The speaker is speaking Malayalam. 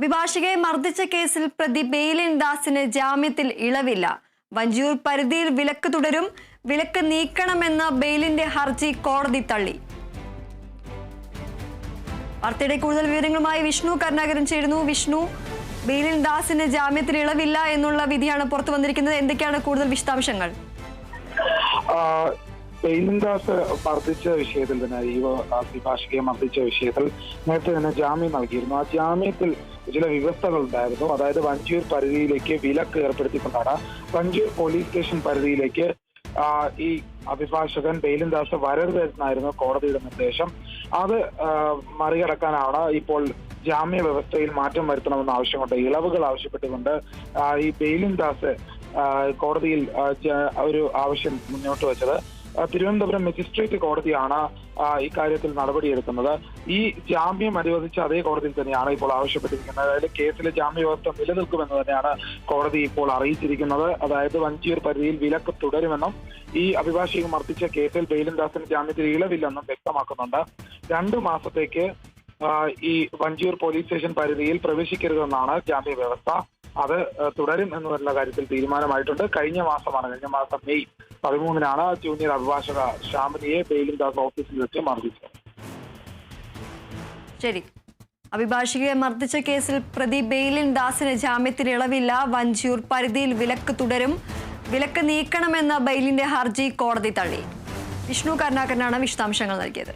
അഭിഭാഷകയെ മർദ്ദിച്ച കേസിൽ പ്രതി ബെയിലിൻ ദാസിന് ജാമ്യത്തിൽ ഇളവില്ല. വഞ്ചിയൂർ പരിധിയിൽ വിലക്ക് തുടരും. വിലക്ക് നീക്കണമെന്ന ബെയിലിന്റെ ഹർജി കോടതി തള്ളി. വാർത്തയുടെ കൂടുതൽ വിവരങ്ങളുമായി വിഷ്ണു കരുണാകരൻ ചേരുന്നു. വിഷ്ണു, ബെയിലിൻ ദാസിന് ജാമ്യത്തിൽ ഇളവില്ല എന്നുള്ള വിധിയാണ് പുറത്തു വന്നിരിക്കുന്നത്. എന്തൊക്കെയാണ് കൂടുതൽ വിശദാംശങ്ങൾ? ബെയിലിൻ ദാസ് മർദ്ദിച്ച വിഷയത്തിൽ തന്നെ ഈ അഭിഭാഷകയെ മർദ്ദിച്ച വിഷയത്തിൽ നേരത്തെ തന്നെ ജാമ്യം നൽകിയിരുന്നു. ആ ജാമ്യത്തിൽ ചില വ്യവസ്ഥകൾ ഉണ്ടായിരുന്നു. അതായത് വഞ്ചിയൂർ പരിധിയിലേക്ക് വിലക്ക് ഏർപ്പെടുത്തിക്കൊണ്ടാണ് വഞ്ചിയൂർ പോലീസ് സ്റ്റേഷൻ പരിധിയിലേക്ക് ഈ അഭിഭാഷകൻ ബെയിലിൻ ദാസ് വരരുതെന്നായിരുന്നു കോടതിയുടെ നിർദ്ദേശം. അത് മറികടക്കാനാണ് ഇപ്പോൾ ജാമ്യ വ്യവസ്ഥയിൽ മാറ്റം വരുത്തണമെന്ന ആവശ്യമുണ്ട്. ഇളവുകൾ ആവശ്യപ്പെട്ടുകൊണ്ട് ഈ ബെയിലിൻ ദാസ് കോടതിയിൽ ഒരു ആവശ്യം മുന്നോട്ട് വെച്ചത്. തിരുവനന്തപുരം മജിസ്ട്രേറ്റ് കോടതിയാണ് ഇക്കാര്യത്തിൽ നടപടിയെടുക്കുന്നത്. ഈ ജാമ്യം അനുവദിച്ച അതേ കോടതിയിൽ തന്നെയാണ് ഇപ്പോൾ ആവശ്യപ്പെട്ടിരിക്കുന്നത്. അതായത് കേസിലെ ജാമ്യ വ്യവസ്ഥ നിലനിൽക്കുമെന്ന് തന്നെയാണ് കോടതി ഇപ്പോൾ അറിയിച്ചിരിക്കുന്നത്. അതായത് വഞ്ചിയൂർ പരിധിയിൽ വിലക്ക് തുടരുമെന്നും ഈ അഭിഭാഷകയെ മർദ്ദിച്ച കേസിൽ ബെയിലിൻ ദാസിന് ജാമ്യത്തിൽ ഇളവില്ലെന്നും വ്യക്തമാക്കുന്നുണ്ട്. 2 മാസത്തേക്ക് ഈ വഞ്ചിയൂർ പോലീസ് സ്റ്റേഷൻ പരിധിയിൽ പ്രവേശിക്കരുതെന്നാണ് ജാമ്യ വ്യവസ്ഥ. അത് തുടരും എന്നുള്ള കാര്യത്തിൽ തീരുമാനമായിട്ടുണ്ട്. കഴിഞ്ഞ മാസം മെയ് 13-നാണ് ജൂനിയർ അഭിഭാഷക ശ്യാമിനിയെ ബെയിലിൻ ദാസ് ഓഫീസിൽ വെച്ച് മർദ്ദിച്ചത്. ശരി, അഭിഭാഷകയെ മർദ്ദിച്ച കേസിൽ പ്രതി ബെയിലിൻ ദാസിന് ജാമ്യത്തിൽ ഇളവില്ല. വഞ്ചിയൂർ പരിധിയിൽ വിലക്ക് തുടരും. വിലക്ക് നീക്കണമെന്ന ബെയിലിന്റെ ഹർജി കോടതി തള്ളി. വിഷ്ണു കരുണാകരനാണ് വിശദാംശങ്ങൾ നൽകിയത്.